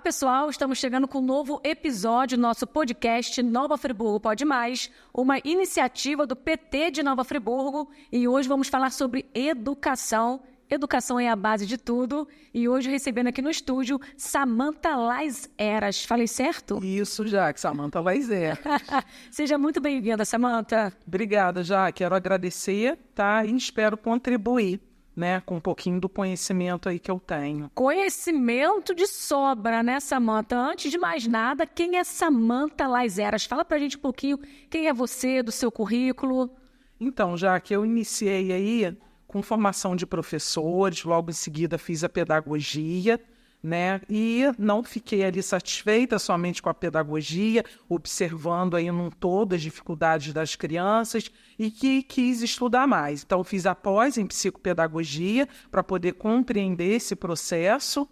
pessoal, estamos chegando com um novo episódio do nosso podcast Nova Friburgo Pode Mais, uma iniciativa do PT de Nova Friburgo, e hoje vamos falar sobre educação. Educação é a base de tudo, e hoje recebendo aqui no estúdio Samantha Lais Eras. Falei certo? Isso, Jaque, Samantha Lais Eras. Seja muito bem-vinda, Samantha. Obrigada, Jaque. Quero agradecer, tá? E espero contribuir, né, com um pouquinho do conhecimento aí que eu tenho. Conhecimento de sobra, né, Samantha? Antes de mais nada, quem é Samantha Lais Eras? Fala pra gente um pouquinho quem é você, do seu currículo. Então, Jaque, eu iniciei aí com formação de professores, logo em seguida fiz a pedagogia, né? E não fiquei ali satisfeita somente com a pedagogia, observando aí num todo as dificuldades das crianças e que quis estudar mais. Então, fiz a pós em psicopedagogia para poder compreender esse processo,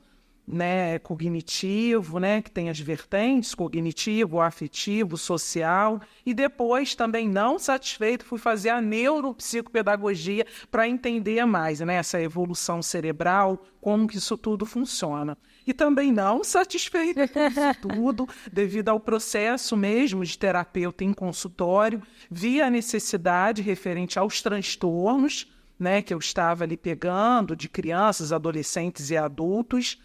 né, cognitivo, né, que tem as vertentes, cognitivo, afetivo, social, e depois, também não satisfeito, fui fazer a neuropsicopedagogia para entender mais, né, essa evolução cerebral, como que isso tudo funciona. E também não satisfeito com isso tudo, devido ao processo mesmo de terapeuta em consultório, vi a necessidade referente aos transtornos, né, que eu estava ali pegando de crianças, adolescentes e adultos,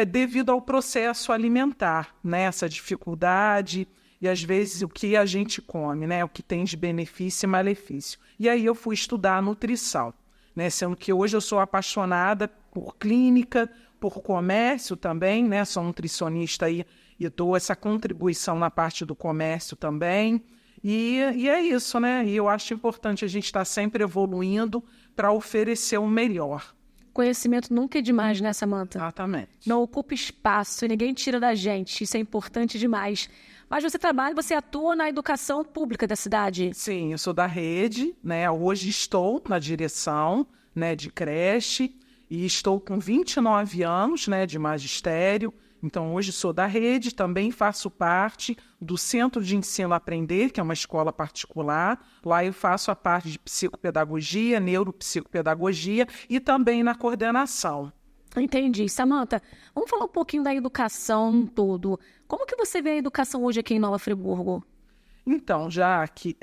devido ao processo alimentar, né? Essa dificuldade e, às vezes, o que a gente come, né? O que tem de benefício e malefício. E aí eu fui estudar nutrição, né? Sendo que hoje eu sou apaixonada por clínica, por comércio também, né? Sou nutricionista aí e dou essa contribuição na parte do comércio também. E é isso, né? E eu acho importante a gente estar sempre evoluindo para oferecer o melhor. Conhecimento nunca é demais, né, Samantha? Exatamente. Não ocupa espaço e ninguém tira da gente. Isso é importante demais. Mas você atua na educação pública da cidade? Sim, eu sou da rede, né? Hoje estou na direção, né, de creche e estou com 29 anos, né, de magistério. Então, hoje sou da rede, também faço parte do Centro de Ensino Aprender, que é uma escola particular. Lá eu faço a parte de psicopedagogia, neuropsicopedagogia e também na coordenação. Entendi. Samantha, vamos falar um pouquinho da educação todo. Como que você vê a educação hoje aqui em Nova Friburgo? Então, Jaque,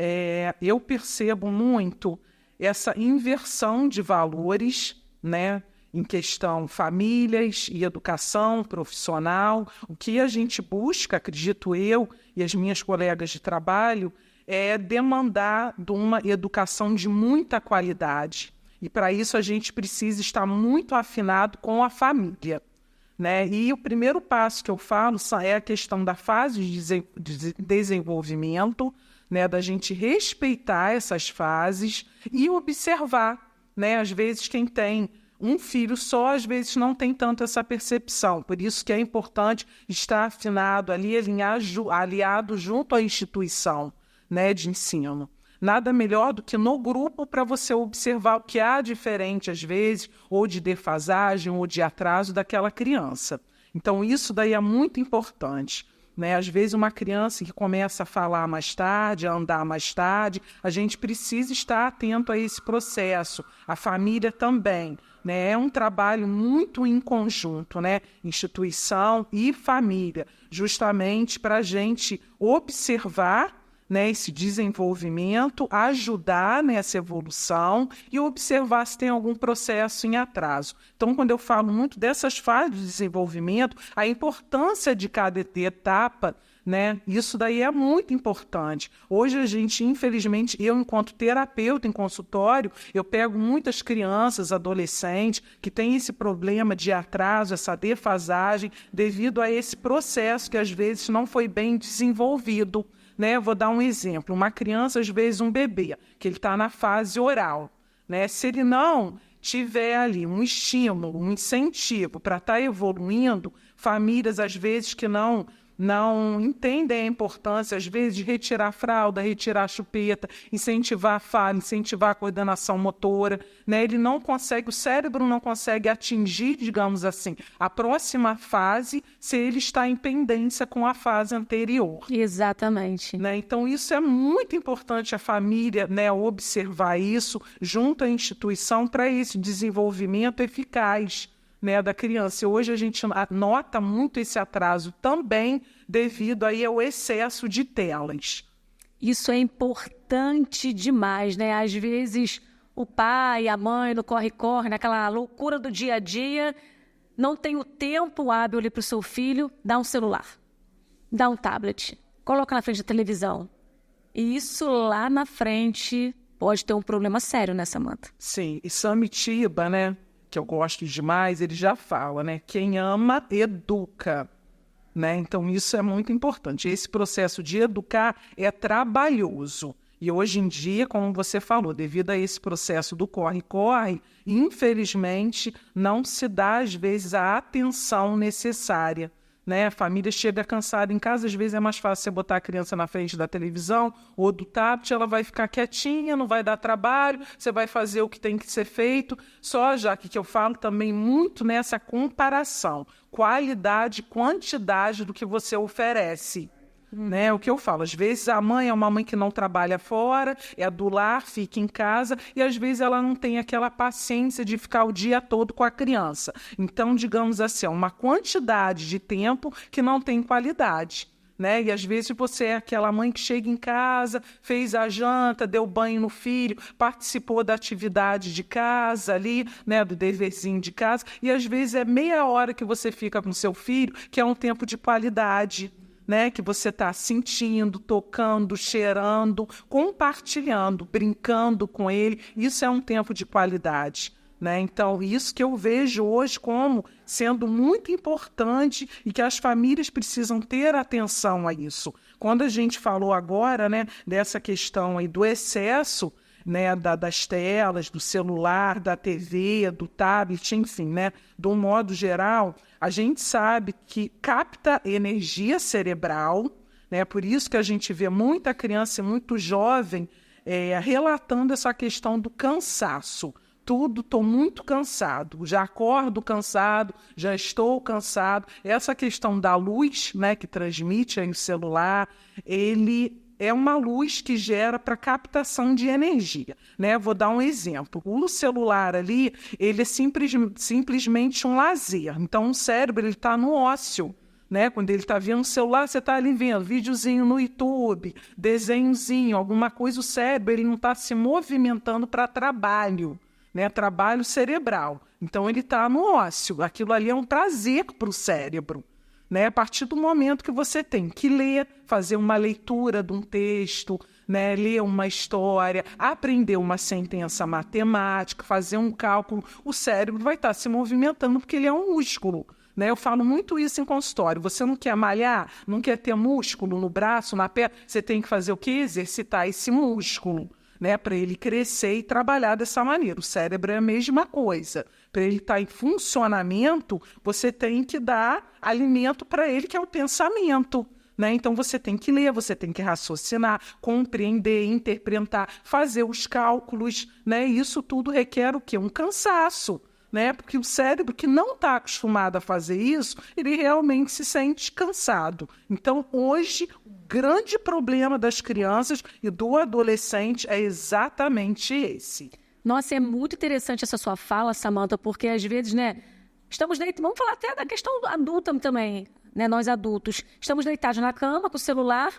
eu percebo muito essa inversão de valores, né? Em questão famílias e educação profissional. O que a gente busca, acredito eu, e as minhas colegas de trabalho, é demandar de uma educação de muita qualidade. E para isso a gente precisa estar muito afinado com a família, né? E o primeiro passo que eu falo é a questão da fase de desenvolvimento, né? Da gente respeitar essas fases e observar, né? Às vezes quem tem um filho só, às vezes, não tem tanto essa percepção. Por isso que é importante estar afinado ali, aliado junto à instituição, né, de ensino. Nada melhor do que no grupo para você observar o que há diferente, às vezes, ou de defasagem, ou de atraso daquela criança. Então, isso daí é muito importante, né? Às vezes, uma criança que começa a falar mais tarde, a andar mais tarde, a gente precisa estar atento a esse processo. A família também, né? É um trabalho muito em conjunto, né? Instituição e família, justamente para a gente observar, né, esse desenvolvimento, ajudar nessa evolução e observar se tem algum processo em atraso. Então, quando eu falo muito dessas fases de desenvolvimento, a importância de cada etapa, né, isso daí é muito importante. Hoje a gente, infelizmente, eu enquanto terapeuta em consultório, eu pego muitas crianças, adolescentes, que têm esse problema de atraso, essa defasagem, devido a esse processo que às vezes não foi bem desenvolvido. Né? Vou dar um exemplo, uma criança, às vezes um bebê, que ele está na fase oral, né? Se ele não tiver ali um estímulo, um incentivo para estar evoluindo, famílias, às vezes, que não entendem a importância, às vezes, de retirar a fralda, retirar a chupeta, incentivar a fala, incentivar a coordenação motora, né? Ele não consegue, o cérebro não consegue atingir, digamos assim, a próxima fase se ele está em pendência com a fase anterior. Exatamente. Né? Então, isso é muito importante a família, né, observar isso junto à instituição para esse desenvolvimento eficaz, né, da criança. E hoje a gente nota muito esse atraso também devido aí ao excesso de telas. Isso é importante demais, né? Às vezes o pai, a mãe, no corre-corre, naquela loucura do dia a dia, não tem o tempo hábil ali para o seu filho, dá um celular, dá um tablet, coloca na frente da televisão. E isso lá na frente pode ter um problema sério, né, Samantha? Sim, e Samitiba, né, que eu gosto demais, ele já fala, né, quem ama, educa. Né? Então, isso é muito importante. Esse processo de educar é trabalhoso. E hoje em dia, como você falou, devido a esse processo do corre-corre, infelizmente, não se dá, às vezes, a atenção necessária. Né? A família chega cansada em casa, às vezes é mais fácil você botar a criança na frente da televisão ou do tablet, ela vai ficar quietinha, não vai dar trabalho, você vai fazer o que tem que ser feito. Só, já que eu falo também muito nessa comparação, qualidade e quantidade do que você oferece. Né? O que eu falo, às vezes a mãe é uma mãe que não trabalha fora, é do lar, fica em casa, e às vezes ela não tem aquela paciência de ficar o dia todo com a criança. Então, digamos assim, uma quantidade de tempo que não tem qualidade. Né? E às vezes você é aquela mãe que chega em casa, fez a janta, deu banho no filho, participou da atividade de casa ali, né? Do deverzinho de casa, e às vezes é meia hora que você fica com seu filho, que é um tempo de qualidade. Né, que você está sentindo, tocando, cheirando, compartilhando, brincando com ele. Isso é um tempo de qualidade. Né? Então, isso que eu vejo hoje como sendo muito importante e que as famílias precisam ter atenção a isso. Quando a gente falou agora, né, dessa questão aí do excesso, né, das telas, do celular, da TV, do tablet, enfim, né, de um modo geral, a gente sabe que capta energia cerebral, né, por isso que a gente vê muita criança e muito jovem relatando essa questão do cansaço. Estou muito cansado, já acordo cansado, já estou cansado. Essa questão da luz, né, que transmite aí o celular, ele é uma luz que gera para captação de energia. Né? Vou dar um exemplo. O celular ali, ele é simplesmente um lazer. Então, o cérebro está no ócio. Né? Quando ele está vendo o celular, você está ali vendo videozinho no YouTube, desenhozinho, alguma coisa, o cérebro ele não está se movimentando para trabalho. Né, trabalho cerebral. Então, ele está no ócio. Aquilo ali é um prazer para o cérebro. Né? A partir do momento que você tem que ler, fazer uma leitura de um texto, né? Ler uma história, aprender uma sentença matemática, fazer um cálculo, o cérebro vai estar se movimentando porque ele é um músculo. Né? Eu falo muito isso em consultório. Você não quer malhar, não quer ter músculo no braço, na perna, você tem que fazer o quê? Exercitar esse músculo. Né, para ele crescer e trabalhar dessa maneira. O cérebro é a mesma coisa. Para ele estar em funcionamento, você tem que dar alimento para ele, que é o pensamento. Né? Então, você tem que ler, você tem que raciocinar, compreender, interpretar, fazer os cálculos. Né? E isso tudo requer o quê? Um cansaço. Né? Porque o cérebro que não está acostumado a fazer isso, ele realmente se sente cansado. Então, hoje, o grande problema das crianças e do adolescente é exatamente esse. Nossa, é muito interessante essa sua fala, Samantha, porque às vezes, né, estamos deitados, vamos falar até da questão adulta também, né, nós adultos, estamos deitados na cama com o celular,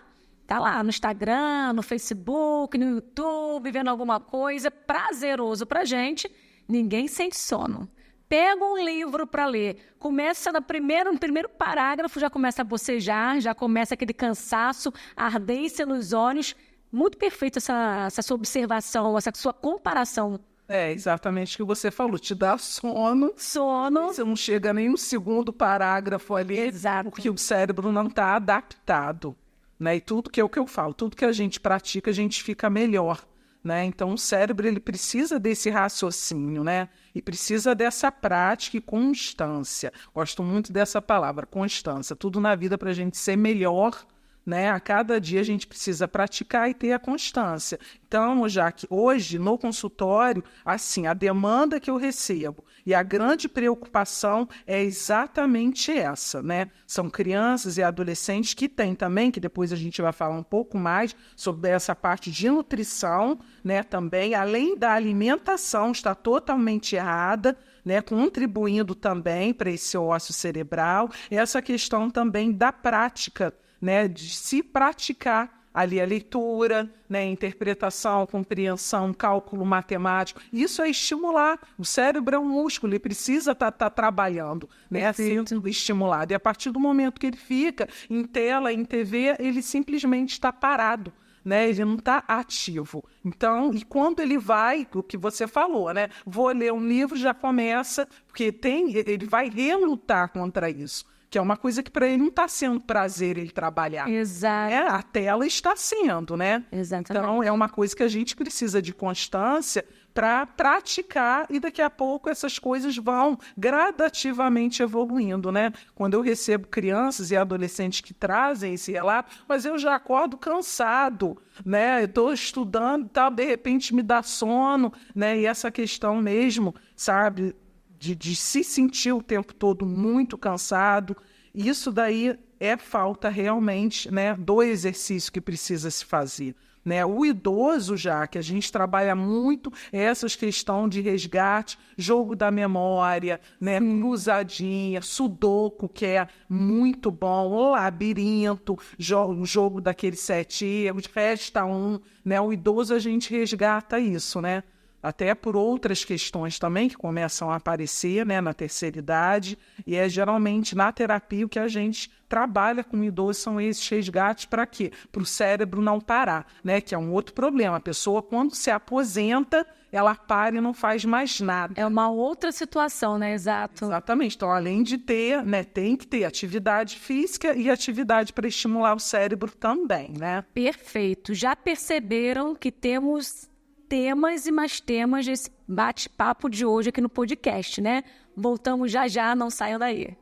tá lá no Instagram, no Facebook, no YouTube, vendo alguma coisa, prazeroso pra gente. Ninguém sente sono. Pega um livro para ler. Começa no primeiro parágrafo, já começa a bocejar, já começa aquele cansaço, ardência nos olhos. Muito perfeito essa sua observação, essa sua comparação. É exatamente o que você falou. Te dá sono. Sono. Você não chega nem no segundo parágrafo ali. Exato. Porque o cérebro não está adaptado. Né? E tudo que é o que eu falo, tudo que a gente pratica, a gente fica melhor. Né? Então, o cérebro ele precisa desse raciocínio, né? E precisa dessa prática e constância. Gosto muito dessa palavra, constância. Tudo na vida para a gente ser melhor, né? A cada dia a gente precisa praticar e ter a constância. Então, já que hoje, no consultório, assim, a demanda que eu recebo e a grande preocupação é exatamente essa, né? São crianças e adolescentes que têm também, que depois a gente vai falar um pouco mais sobre essa parte de nutrição, né? Também, além da alimentação, está totalmente errada, né, contribuindo também para esse ócio cerebral, essa questão também da prática, né, de se praticar ali a leitura, né, a interpretação, compreensão, cálculo matemático. Isso é estimular. O cérebro é um músculo, ele precisa estar trabalhando, né, sendo estimulado. E a partir do momento que ele fica em tela, em TV, ele simplesmente está parado, né? Ele não está ativo. Então, e quando ele vai, o que você falou, né? Vou ler um livro, já começa, porque ele vai relutar contra isso, que é uma coisa que para ele não está sendo prazer ele trabalhar. Exato. A tela está sendo, né? Exatamente. Então, é uma coisa que a gente precisa de constância para praticar e daqui a pouco essas coisas vão gradativamente evoluindo, né? Quando eu recebo crianças e adolescentes que trazem esse relato, mas eu já acordo cansado, né? Eu estou estudando e tal, de repente me dá sono, né? E essa questão mesmo, sabe, de se sentir o tempo todo muito cansado, isso daí é falta realmente, né, do exercício que precisa se fazer. Né? O idoso, já que a gente trabalha muito essas questões de resgate, jogo da memória, né? Cruzadinha, sudoku, que é muito bom, o labirinto, o jogo daqueles 7 erros, resta um, né? O idoso a gente resgata isso, né? Até por outras questões também que começam a aparecer, né, na terceira idade, e é geralmente na terapia o que a gente trabalha com o idoso são esses resgates para quê? Para o cérebro não parar, né, que é um outro problema. A pessoa, quando se aposenta, ela para e não faz mais nada. É uma outra situação, né? Exato. Exatamente. Então, além de ter, né, tem que ter atividade física e atividade para estimular o cérebro também, né? Perfeito. Já perceberam que temos temas e mais temas desse bate-papo de hoje aqui no podcast, né? Voltamos já, não saiam daí.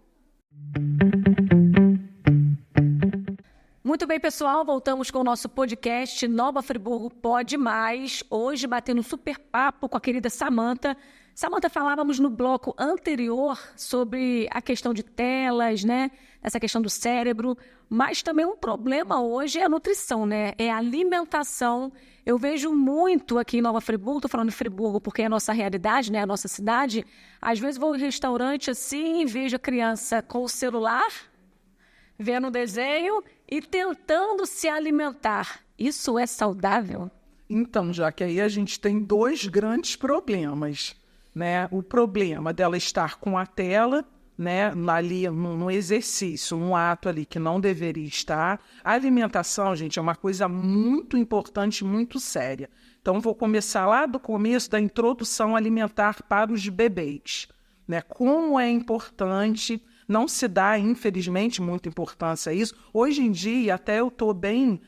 Muito bem, pessoal, voltamos com o nosso podcast Nova Friburgo Pode Mais. Hoje, batendo um super papo com a querida Samantha. Samantha, falávamos no bloco anterior sobre a questão de telas, né? Essa questão do cérebro, mas também um problema hoje é a nutrição, né? É a alimentação. Eu vejo muito aqui em Nova Friburgo, estou falando de Friburgo porque é a nossa realidade, né? A nossa cidade. Às vezes vou em restaurante assim, vejo a criança com o celular, vendo um desenho e tentando se alimentar. Isso é saudável? Então, já que aí a gente tem 2 grandes problemas, né? O problema dela estar com a tela, né, ali no exercício, num ato ali que não deveria estar. A alimentação, gente, é uma coisa muito importante, muito séria. Então, vou começar lá do começo da introdução alimentar para os bebês, né? Como é importante, não se dá, infelizmente, muita importância a isso. Hoje em dia, até eu estou bem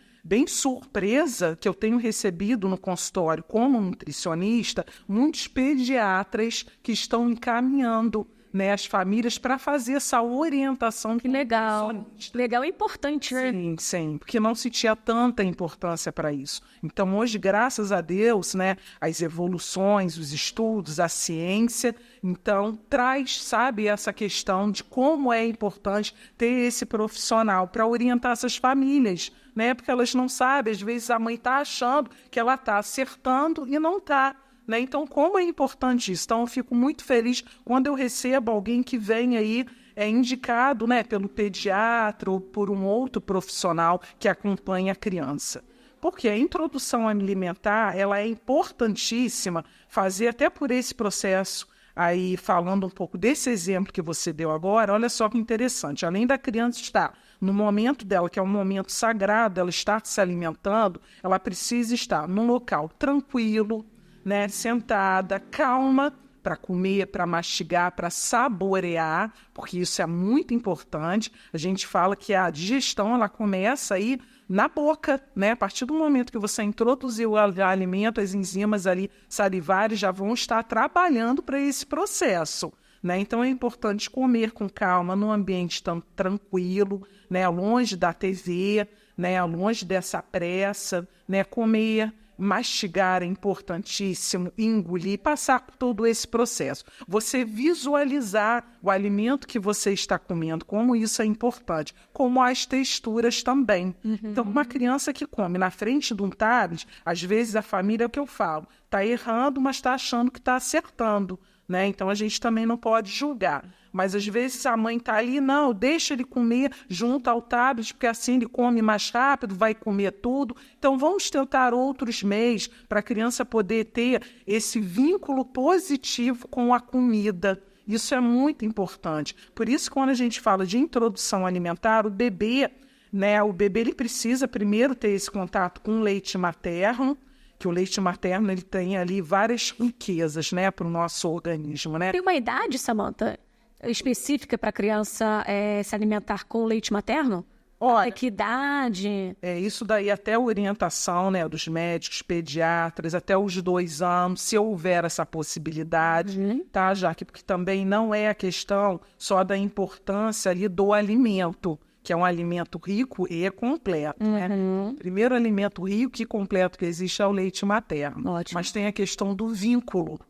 surpresa que eu tenho recebido no consultório como nutricionista muitos pediatras que estão encaminhando, né, as famílias para fazer essa orientação. Que legal. Legal e importante, né? Sim, sim, porque não se tinha tanta importância para isso. Então, hoje, graças a Deus, né, as evoluções, os estudos, a ciência, então, traz, sabe, essa questão de como é importante ter esse profissional para orientar essas famílias, né, porque elas não sabem, às vezes a mãe está achando que ela está acertando e não está. Né? Então, como é importante isso? Então, eu fico muito feliz quando eu recebo alguém que vem aí indicado, né, pelo pediatra ou por um outro profissional que acompanha a criança. Porque a introdução alimentar, ela é importantíssima fazer até por esse processo. Aí, falando um pouco desse exemplo que você deu agora, olha só que interessante. Além da criança estar no momento dela, que é um momento sagrado, ela estar se alimentando, ela precisa estar num local tranquilo, né, sentada, calma, para comer, para mastigar, para saborear, porque isso é muito importante. A gente fala que a digestão ela começa aí na boca, né? A partir do momento que você introduziu o alimento, as enzimas ali salivares já vão estar trabalhando para esse processo, né? Então é importante comer com calma, num ambiente tão tranquilo, né? Longe da TV, né, longe dessa pressa, né, comer, mastigar é importantíssimo, engolir, passar por todo esse processo. Você visualizar o alimento que você está comendo, como isso é importante, como as texturas também. Então, uma criança que come na frente de um tablet, às vezes a família, é o que eu falo, está errando, mas está achando que está acertando, né? Então, a gente também não pode julgar. Mas, às vezes, a mãe está ali, não, deixa ele comer junto ao tablet, porque assim ele come mais rápido, vai comer tudo. Então, vamos tentar outros meios para a criança poder ter esse vínculo positivo com a comida. Isso é muito importante. Por isso, quando a gente fala de introdução alimentar, o bebê, né, ele precisa primeiro ter esse contato com o leite materno, que o leite materno ele tem ali várias riquezas, né, para o nosso organismo, né? Tem uma idade, Samantha, específica para a criança se alimentar com leite materno? Olha, que idade? Isso daí até a orientação, né, dos médicos, pediatras, até os 2 anos, se houver essa possibilidade, tá, Jaque? Porque também não é a questão só da importância ali do alimento, que é um alimento rico e completo, né? O primeiro alimento rico e completo que existe é o leite materno. Ótimo. Mas tem a questão do vínculo,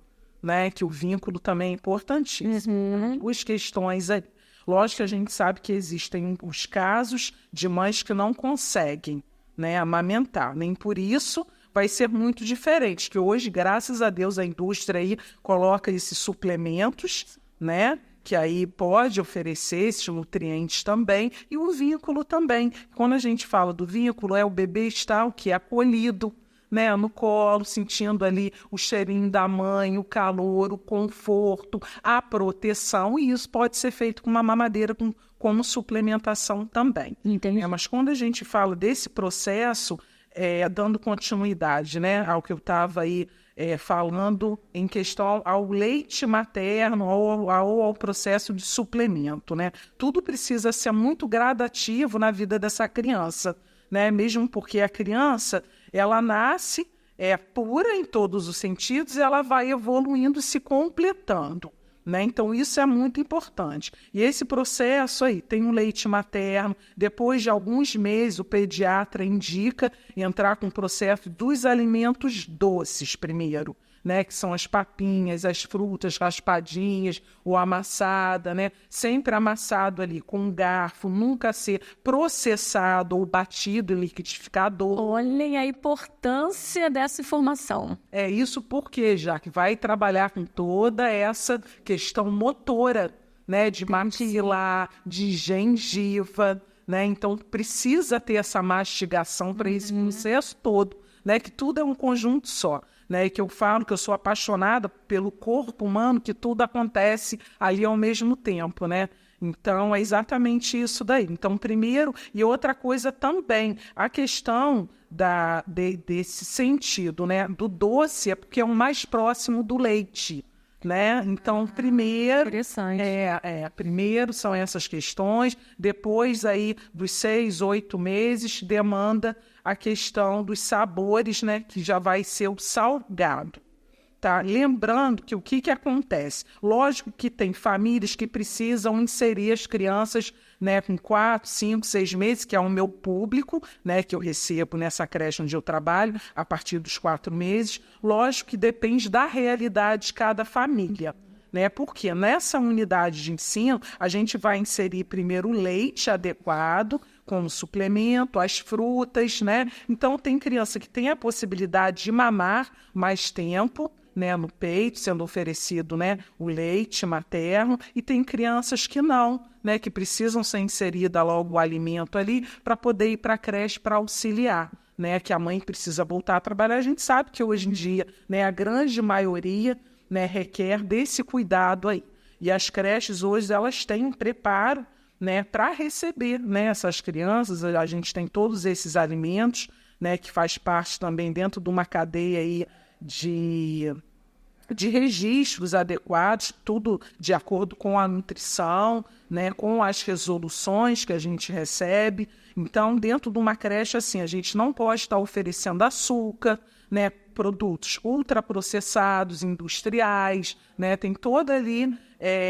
né? Que o vínculo também é importantíssimo. Duas questões aí. Lógico que a gente sabe que existem os casos de mães que não conseguem, né, amamentar. Nem por isso vai ser muito diferente, que hoje, graças a Deus, a indústria aí coloca esses suplementos, né, que aí pode oferecer esses nutrientes também, e o vínculo também. Quando a gente fala do vínculo, o bebê está o quê? Acolhido, né, no colo, sentindo ali o cheirinho da mãe, o calor, o conforto, a proteção, e isso pode ser feito com uma mamadeira como suplementação também. Entendi. Mas quando a gente fala desse processo, dando continuidade, né, ao que eu estava aí falando em questão ao leite materno ou ao processo de suplemento, né, tudo precisa ser muito gradativo na vida dessa criança, né, mesmo porque a criança ela nasce pura em todos os sentidos e ela vai evoluindo, se completando, né? Então, isso é muito importante. E esse processo aí tem um leite materno. Depois de alguns meses, o pediatra indica entrar com o processo dos alimentos doces primeiro, né, que são as papinhas, as frutas raspadinhas ou amassada, né, sempre amassado ali com um garfo, nunca ser processado ou batido em liquidificador. Olhem a importância dessa informação. Isso porque, já que vai trabalhar com toda essa questão motora, né, de maxilar, de gengiva, né, então precisa ter essa mastigação para esse processo todo, né, que tudo é um conjunto só. Né, que eu falo que eu sou apaixonada pelo corpo humano, que tudo acontece ali ao mesmo tempo, né? Então, é exatamente isso daí. Então, primeiro, e outra coisa também, a questão desse sentido, né, do doce, é porque é o mais próximo do leite, né? Então, primeiro, Interessante. primeiro são essas questões, depois aí dos 6, 8 meses, demanda a questão dos sabores, né, que já vai ser o salgado. Tá? Lembrando que o que acontece? Lógico que tem famílias que precisam inserir as crianças, né, com 4, 5, 6 meses, que é o meu público, né, que eu recebo nessa creche onde eu trabalho, a partir dos 4 meses. Lógico que depende da realidade de cada família, né? Porque nessa unidade de ensino, a gente vai inserir primeiro o leite adequado, como suplemento, as frutas, né? Então, tem criança que tem a possibilidade de mamar mais tempo, né, no peito, sendo oferecido, né, o leite materno, e tem crianças que não, né, que precisam ser inserida logo o alimento ali para poder ir para a creche para auxiliar, né, que a mãe precisa voltar a trabalhar. A gente sabe que hoje em dia, né, a grande maioria, né, requer desse cuidado aí. E as creches hoje, elas têm um preparo, né, para receber, né, essas crianças. A gente tem todos esses alimentos, né, que faz parte também dentro de uma cadeia aí de registros adequados, tudo de acordo com a nutrição, né, com as resoluções que a gente recebe. Então, dentro de uma creche, assim, a gente não pode estar oferecendo açúcar, né, produtos ultraprocessados, industriais, né? Tem todo ali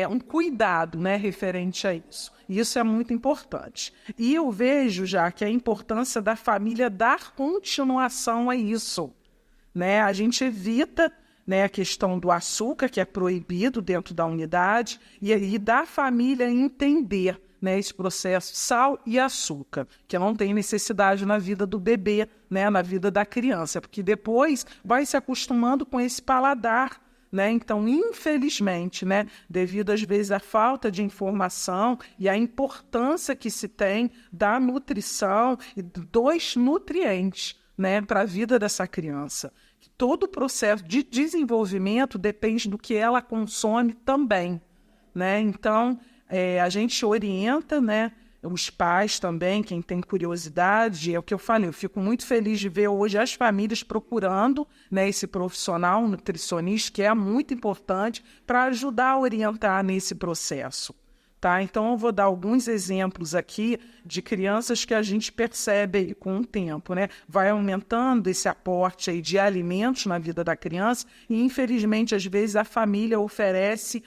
um cuidado, né, referente a isso. Isso é muito importante. E eu vejo já que a importância da família dar continuação a isso, né? A gente evita, né, a questão do açúcar, que é proibido dentro da unidade, e da família entender, né, esse processo sal e açúcar, que não tem necessidade na vida do bebê, né, na vida da criança, porque depois vai se acostumando com esse paladar, né? Então, infelizmente, né, devido às vezes à falta de informação e à importância que se tem da nutrição e dos nutrientes, né, para a vida dessa criança. Todo o processo de desenvolvimento depende do que ela consome também, né? Então, a gente orienta, né, os pais também, quem tem curiosidade, é o que eu falei, eu fico muito feliz de ver hoje as famílias procurando, né, esse profissional, um nutricionista, que é muito importante para ajudar a orientar nesse processo. Tá? Então, eu vou dar alguns exemplos aqui de crianças que a gente percebe aí com o tempo, né? Vai aumentando esse aporte aí de alimentos na vida da criança e, infelizmente, às vezes a família oferece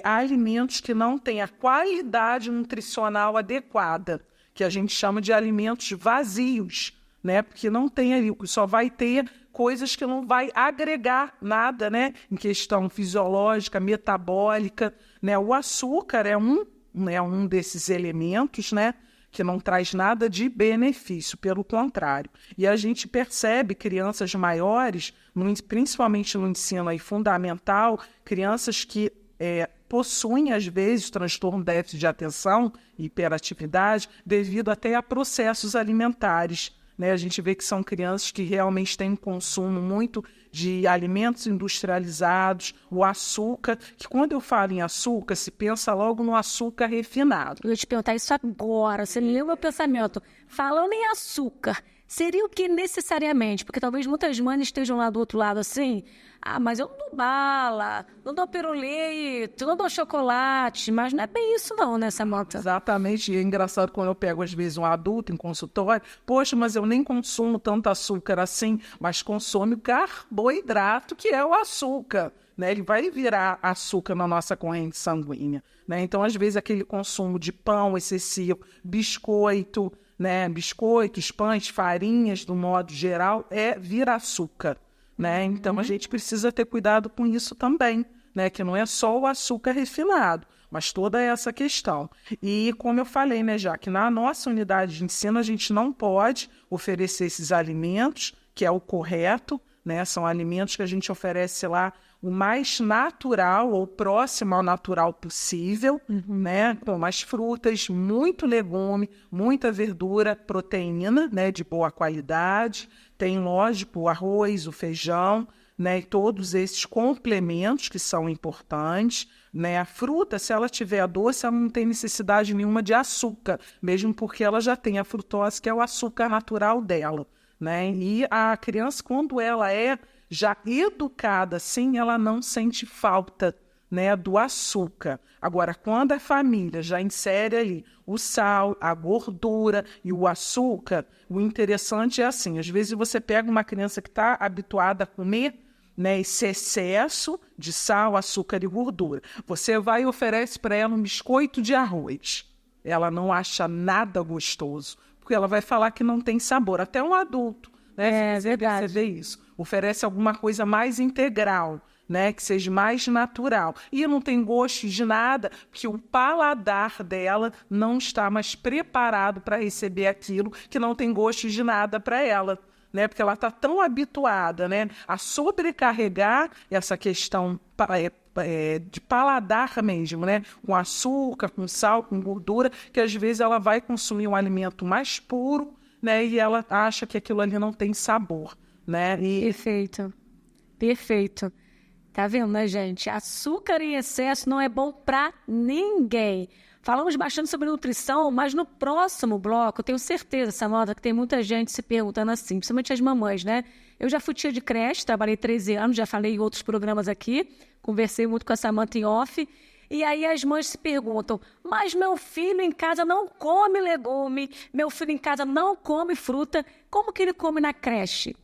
alimentos que não têm a qualidade nutricional adequada, que a gente chama de alimentos vazios, né? Porque não tem ali, só vai ter coisas que não vai agregar nada, né? Em questão fisiológica, metabólica, né? O açúcar é um desses elementos, né, que não traz nada de benefício, pelo contrário. E a gente percebe crianças maiores, principalmente no ensino aí fundamental, crianças que possuem, às vezes, transtorno de déficit de atenção e hiperatividade devido até a processos alimentares, né? A gente vê que são crianças que realmente têm um consumo muito de alimentos industrializados, o açúcar, que quando eu falo em açúcar, se pensa logo no açúcar refinado. Eu ia te perguntar isso agora, você leu meu pensamento. Falando em açúcar, seria o que necessariamente? Porque talvez muitas mães estejam lá do outro lado assim, mas eu não dou bala, não dou pirulito, não dou chocolate, mas não é bem isso não, né, Samanta? Exatamente, e é engraçado quando eu pego às vezes um adulto em consultório, poxa, mas eu nem consumo tanto açúcar assim, mas consome o carboidrato, que é o açúcar, né? Ele vai virar açúcar na nossa corrente sanguínea, né? Então, às vezes, aquele consumo de pão excessivo, biscoito, né? Biscoitos, pães, farinhas, do modo geral, vira açúcar, né? Então, a gente precisa ter cuidado com isso também, né? Que não é só o açúcar refinado, mas toda essa questão. E, como eu falei, né, já que na nossa unidade de ensino a gente não pode oferecer esses alimentos, que é o correto, né? São alimentos que a gente oferece lá o mais natural ou próximo ao natural possível, né? Com mais frutas, muito legume, muita verdura, proteína, né? De boa qualidade. Tem, lógico, o arroz, o feijão, né? E todos esses complementos que são importantes, né? A fruta, se ela tiver doce, ela não tem necessidade nenhuma de açúcar, mesmo porque ela já tem a frutose, que é o açúcar natural dela, né? E a criança, quando ela é já educada assim, ela não sente falta, né, do açúcar. Agora, quando a família já insere ali o sal, a gordura e o açúcar, o interessante é assim, às vezes você pega uma criança que está habituada a comer, né, esse excesso de sal, açúcar e gordura. Você vai e oferece para ela um biscoito de arroz. Ela não acha nada gostoso, porque ela vai falar que não tem sabor. Até um adulto, né? É verdade. Você vê isso. Oferece alguma coisa mais integral, né? Que seja mais natural. E não tem gosto de nada, porque o paladar dela não está mais preparado para receber aquilo que não tem gosto de nada para ela, né? Porque ela está tão habituada, né, a sobrecarregar essa questão de paladar mesmo, né? Com açúcar, com sal, com gordura, que às vezes ela vai consumir um alimento mais puro, né? E ela acha que aquilo ali não tem sabor, né? Perfeito. Perfeito. Tá vendo, né, gente? Açúcar em excesso não é bom para ninguém. Falamos bastante sobre nutrição, mas no próximo bloco, eu tenho certeza, Samanta, que tem muita gente se perguntando assim, principalmente as mamães, né? Eu já fui tia de creche, trabalhei 13 anos, já falei em outros programas aqui, conversei muito com a Samanta em off, e aí as mães se perguntam, mas meu filho em casa não come legume, meu filho em casa não come fruta, como que ele come na creche?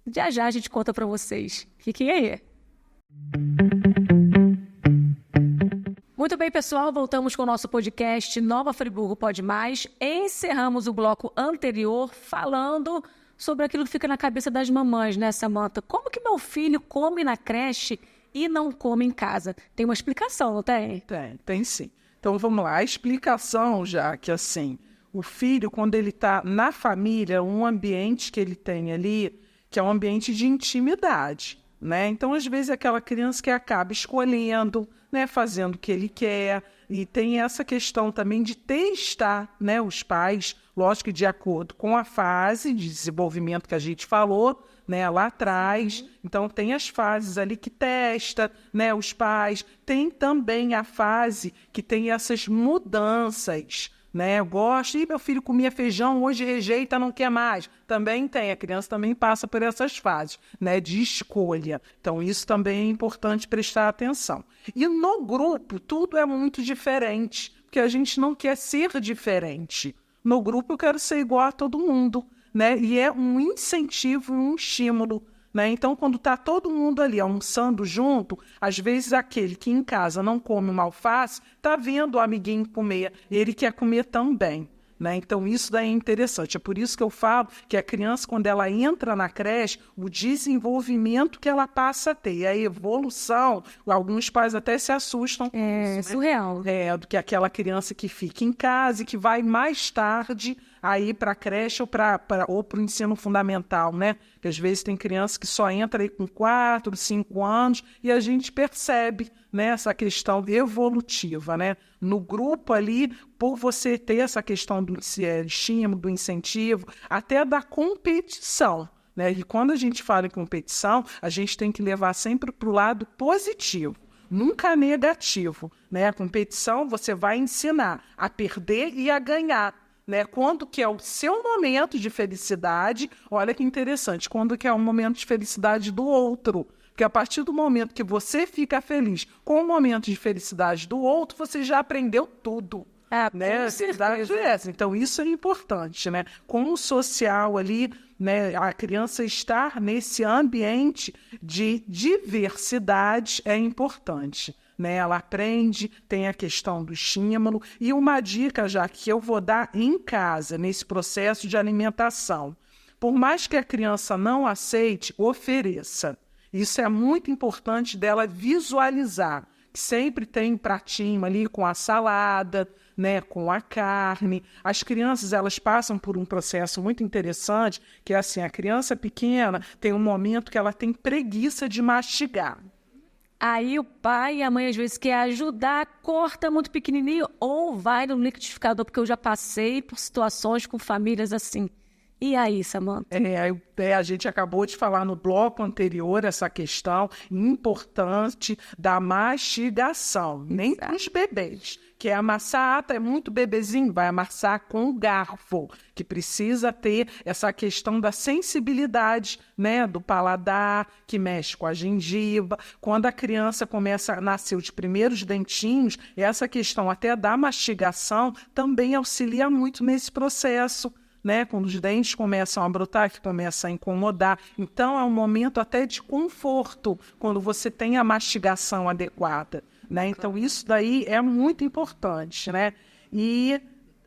Já já a gente conta para vocês. Fiquem aí. Muito bem, pessoal, voltamos com o nosso podcast Nova Friburgo Pode Mais. Encerramos o bloco anterior falando sobre aquilo que fica na cabeça das mamães, né, Samantha? Como que meu filho come na creche e não come em casa? Tem uma explicação, não tem? Tem sim. Então, vamos lá. A explicação, já que assim, o filho, quando ele está na família, um ambiente que ele tem ali, que é um ambiente de intimidade, né? Então, às vezes, é aquela criança que acaba escolhendo, né, fazendo o que ele quer, e tem essa questão também de testar, né, os pais, lógico que de acordo com a fase de desenvolvimento que a gente falou, né, lá atrás. Então, tem as fases ali que testa, né, os pais. Tem também a fase que tem essas mudanças, né? Eu gosto, meu filho comia feijão, hoje rejeita, não quer mais. Também tem, a criança também passa por essas fases, né, de escolha. Então, isso também é importante prestar atenção. E no grupo, tudo é muito diferente, porque a gente não quer ser diferente. No grupo, eu quero ser igual a todo mundo, né? E é um incentivo, um estímulo, né? Então, quando está todo mundo ali almoçando junto, às vezes aquele que em casa não come uma alface, está vendo o amiguinho comer, ele quer comer também, né? Então, isso daí é interessante. É por isso que eu falo que a criança, quando ela entra na creche, o desenvolvimento que ela passa a ter, a evolução, alguns pais até se assustam. É surreal. Do que aquela criança que fica em casa e que vai mais tarde aí para a creche ou para o ensino fundamental, né? Que às vezes tem criança que só entra aí com 4, 5 anos e a gente percebe, né, essa questão evolutiva, né? No grupo ali, por você ter essa questão do estímulo, do incentivo, até da competição, né? E quando a gente fala em competição, a gente tem que levar sempre para o lado positivo. Nunca negativo, né? A competição você vai ensinar a perder e a ganhar, né? Quando que é o seu momento de felicidade, olha que interessante, quando que é o momento de felicidade do outro. Porque a partir do momento que você fica feliz com o momento de felicidade do outro, você já aprendeu tudo. Né? Então, isso é importante, né? Com o social ali, né? A criança estar nesse ambiente de diversidade é importante, né? Ela aprende, tem a questão do estímulo. E uma dica já que eu vou dar em casa, nesse processo de alimentação. Por mais que a criança não aceite, ofereça. Isso é muito importante dela visualizar. Sempre tem um pratinho ali com a salada, né, com a carne. As crianças, elas passam por um processo muito interessante, que é assim, a criança pequena tem um momento que ela tem preguiça de mastigar. Aí o pai e a mãe às vezes quer ajudar, corta muito pequenininho ou vai no liquidificador, porque eu já passei por situações com famílias assim. E aí, Samantha? A gente acabou de falar no bloco anterior essa questão importante da mastigação, nem para os bebês. Que é amassar, é muito bebezinho, vai amassar com o garfo, que precisa ter essa questão da sensibilidade, né, do paladar, que mexe com a gengiva. Quando a criança começa a nascer os primeiros dentinhos, essa questão até da mastigação também auxilia muito nesse processo, né? Quando os dentes começam a brotar, que começa a incomodar. Então, é um momento até de conforto, quando você tem a mastigação adequada, né? Então, isso daí é muito importante, né? E,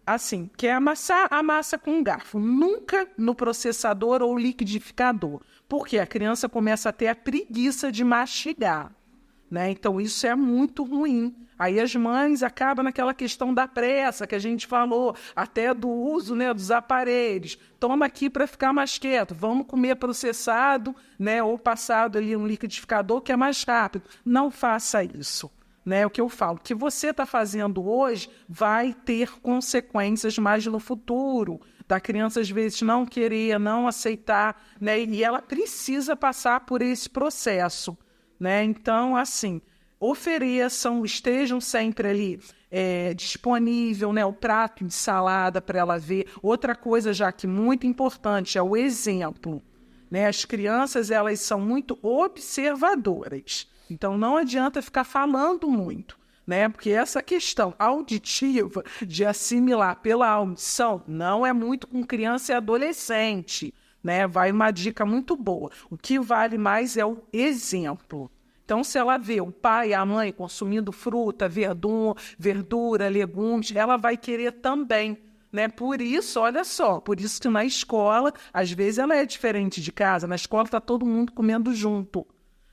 assim, quer amassar, amassa com um garfo. Nunca no processador ou liquidificador, porque a criança começa a ter a preguiça de mastigar, né? Então, isso é muito ruim. Aí as mães acabam naquela questão da pressa que a gente falou, até do uso, né, dos aparelhos. Toma aqui para ficar mais quieto, vamos comer processado, né, ou passado ali no liquidificador que é mais rápido. Não faça isso. Né, o que eu falo, o que você está fazendo hoje vai ter consequências mais no futuro. Da criança, às vezes, não querer, não aceitar, né, e ela precisa passar por esse processo. Né? Então, assim, ofereçam, estejam sempre ali disponível, né, o prato de salada para ela ver. Outra coisa, já que muito importante, é o exemplo. Né? As crianças, elas são muito observadoras. Então, não adianta ficar falando muito, né? Porque essa questão auditiva de assimilar pela audição não é muito com criança e adolescente. né? Vai uma dica muito boa. O que vale mais é o exemplo. Então, se ela vê o pai e a mãe consumindo fruta, verdura, legumes, ela vai querer também, né? Por isso, olha só, por isso que na escola, às vezes ela é diferente de casa. Na escola está todo mundo comendo junto,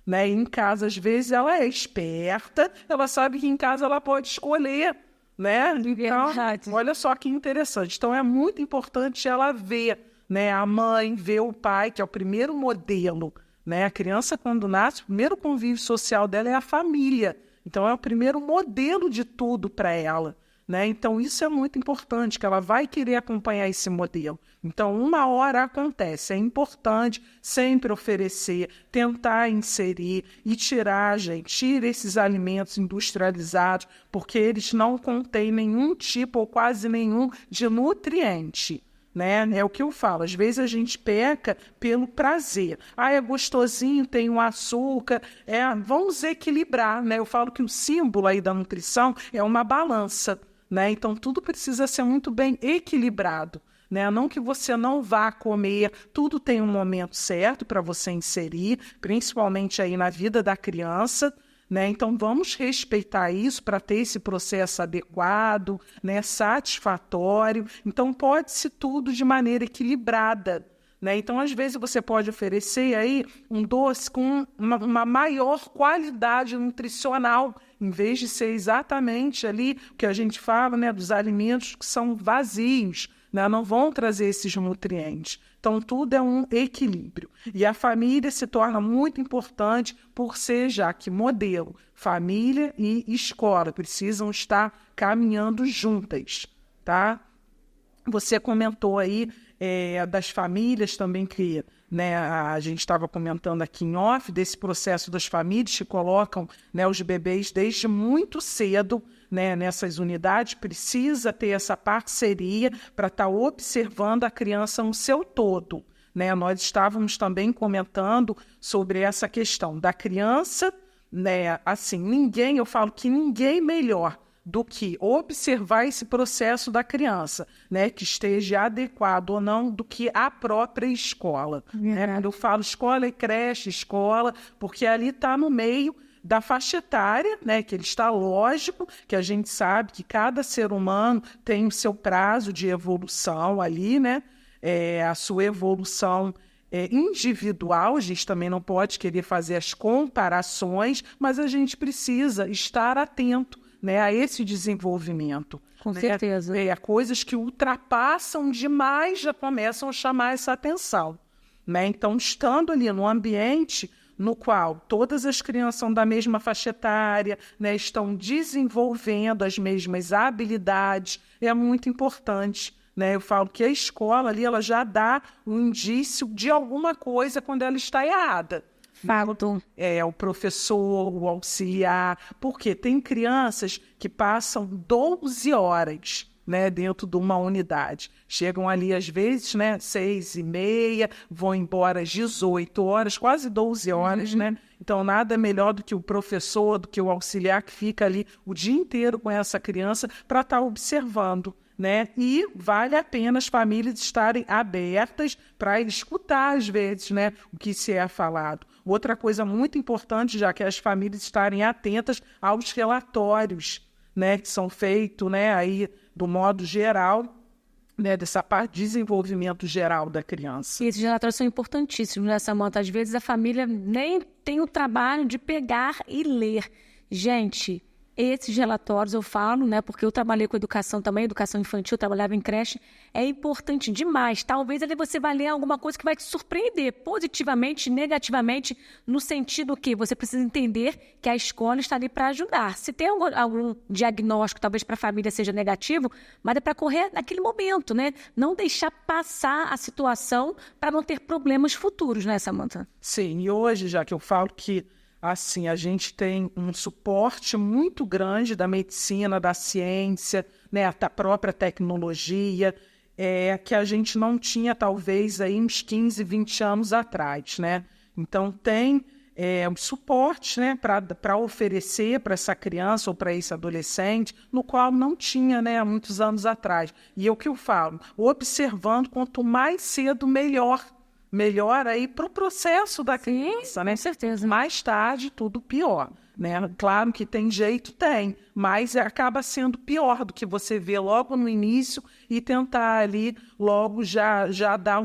né? E em casa, às vezes, ela é esperta, ela sabe que em casa ela pode escolher, né? Então, olha só que interessante. Então, é muito importante ela ver, né? A mãe, ver o pai, que é o primeiro modelo, né? A criança, quando nasce, o primeiro convívio social dela é a família. Então, é o primeiro modelo de tudo para ela, né? Então, isso é muito importante, que ela vai querer acompanhar esse modelo. Então, uma hora acontece. É importante sempre oferecer, tentar inserir e tirar, gente, tira esses alimentos industrializados, porque eles não contêm nenhum tipo ou quase nenhum de nutriente. Né? É o que eu falo, às vezes a gente peca pelo prazer. É gostosinho, tem um açúcar, vamos equilibrar, né? Eu falo que o símbolo aí da nutrição é uma balança, né? Então tudo precisa ser muito bem equilibrado, né? Não que você não vá comer, tudo tem um momento certo para você inserir, principalmente aí na vida da criança, né? Então, vamos respeitar isso para ter esse processo adequado, né? Satisfatório. Então, pode-se tudo de maneira equilibrada, né? Então, às vezes, você pode oferecer aí um doce com uma maior qualidade nutricional, em vez de ser exatamente ali o que a gente fala, né? Dos alimentos que são vazios, né? Não vão trazer esses nutrientes. Então, tudo é um equilíbrio. E a família se torna muito importante por ser, já que modelo, família e escola precisam estar caminhando juntas, tá? Você comentou aí das famílias também que, né, a gente estava comentando aqui em off, desse processo das famílias que colocam, né, os bebês desde muito cedo, né, nessas unidades, precisa ter essa parceria para estar observando a criança no seu todo, né? Nós estávamos também comentando sobre essa questão da criança, né? Assim, eu falo que ninguém melhor do que observar esse processo da criança, né, que esteja adequado ou não, do que a própria escola. Né? Eu falo escola e creche, escola, porque ali está no meio da faixa etária, né, que ele está, lógico, que a gente sabe que cada ser humano tem o seu prazo de evolução ali, né, a sua evolução individual, a gente também não pode querer fazer as comparações, mas a gente precisa estar atento, né, a esse desenvolvimento. Com certeza. Coisas que ultrapassam demais já começam a chamar essa atenção. Né? Então, estando ali no ambiente no qual todas as crianças são da mesma faixa etária, né, estão desenvolvendo as mesmas habilidades, é muito importante. Né? Eu falo que a escola ali ela já dá um indício de alguma coisa quando ela está errada. Fato. O professor, o auxiliar, porque tem crianças que passam 12 horas, né, dentro de uma unidade. Chegam ali, às vezes, né, 6h30, vão embora às 18 horas, quase 12 horas, né? Então, nada melhor do que o professor, do que o auxiliar que fica ali o dia inteiro com essa criança para estar observando. Né? E vale a pena as famílias estarem abertas para escutar, às vezes, né, o que se é falado. Outra coisa muito importante, já que as famílias estarem atentas aos relatórios, né, que são feitos, né, aí, do modo geral, né, dessa parte de desenvolvimento geral da criança. E esses relatórios são importantíssimos, né, Samanta? Às vezes a família nem tem o trabalho de pegar e ler. Gente, esses relatórios eu falo, né, porque eu trabalhei com educação também, educação infantil, trabalhava em creche, é importante demais. Talvez ali você vai ler alguma coisa que vai te surpreender, positivamente, negativamente, no sentido que você precisa entender que a escola está ali para ajudar. Se tem algum diagnóstico, talvez para a família seja negativo, mas é para correr naquele momento, né? Não deixar passar a situação para não ter problemas futuros, né, Samanta? Sim, e hoje, já que eu falo que assim, a gente tem um suporte muito grande da medicina, da ciência, né, da própria tecnologia, que a gente não tinha, talvez, aí uns 15, 20 anos atrás, né? Então, tem um suporte, né, para oferecer para essa criança ou para esse adolescente, no qual não tinha, né, há muitos anos atrás. E é o que eu falo, observando, quanto mais cedo, melhor. melhor aí para o processo da Sim, criança, né? com certeza. Mais tarde, tudo pior, né? Claro que tem jeito, tem, mas acaba sendo pior do que você vê logo no início e tentar ali logo já dar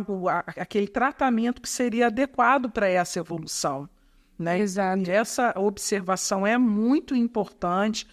aquele tratamento que seria adequado para essa evolução. Né? Exato. Essa observação é muito importante,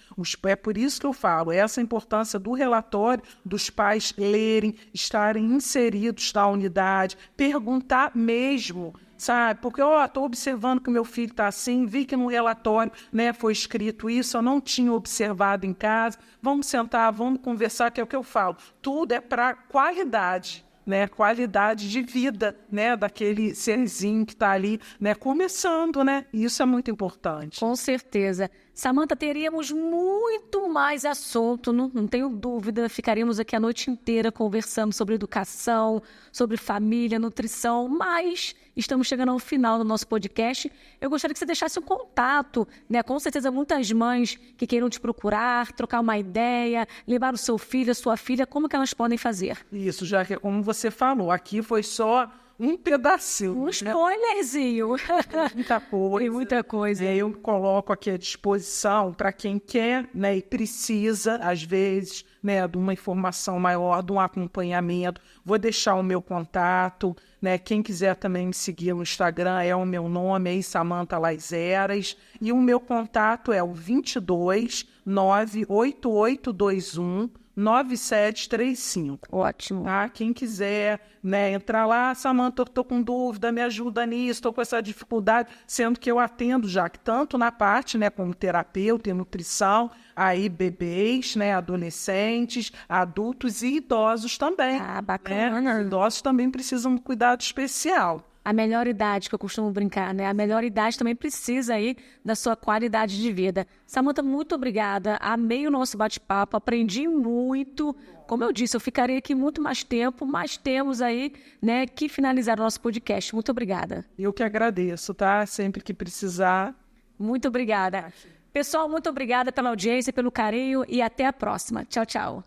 é por isso que eu falo, essa importância do relatório, dos pais lerem, estarem inseridos na unidade, perguntar mesmo, sabe? Porque, estou observando que o meu filho está assim, vi que no relatório, né, foi escrito isso, eu não tinha observado em casa, vamos sentar, vamos conversar, que é o que eu falo, tudo é para qualidade. Né, qualidade de vida, né, daquele serzinho que está ali, né, começando, né, isso é muito importante. Com certeza. Samanta, teríamos muito mais assunto, não tenho dúvida, ficaríamos aqui a noite inteira conversando sobre educação, sobre família, nutrição, mas estamos chegando ao final do nosso podcast. Eu gostaria que você deixasse um contato, né? Com certeza muitas mães que queiram te procurar, trocar uma ideia, levar o seu filho, a sua filha, como que elas podem fazer? Isso, já que como você falou, aqui foi só um pedacinho. Um spoilerzinho. Muita coisa. Tem muita coisa. Eu coloco aqui à disposição para quem quer, né, e precisa, às vezes, né, de uma informação maior, de um acompanhamento. Vou deixar o meu contato, né? Quem quiser também me seguir no Instagram, é o meu nome, é Samanta Laizeras. E o meu contato é o 22 98821 9735. Ótimo. Tá? Quem quiser, né, entrar lá, Samanta, eu estou com dúvida, me ajuda nisso, estou com essa dificuldade, sendo que eu atendo já, que tanto na parte, né, como terapeuta e nutrição, aí bebês, né, adolescentes, adultos e idosos também. Ah, bacana. Né? Idosos também precisam de cuidado especial. A melhor idade, que eu costumo brincar, né? A melhor idade também precisa aí da sua qualidade de vida. Samanta, muito obrigada. Amei o nosso bate-papo, aprendi muito. Como eu disse, eu ficarei aqui muito mais tempo, mas temos aí, né, que finalizar o nosso podcast. Muito obrigada. Eu que agradeço, tá? Sempre que precisar. Muito obrigada. Pessoal, muito obrigada pela audiência, pelo carinho e até a próxima. Tchau, tchau.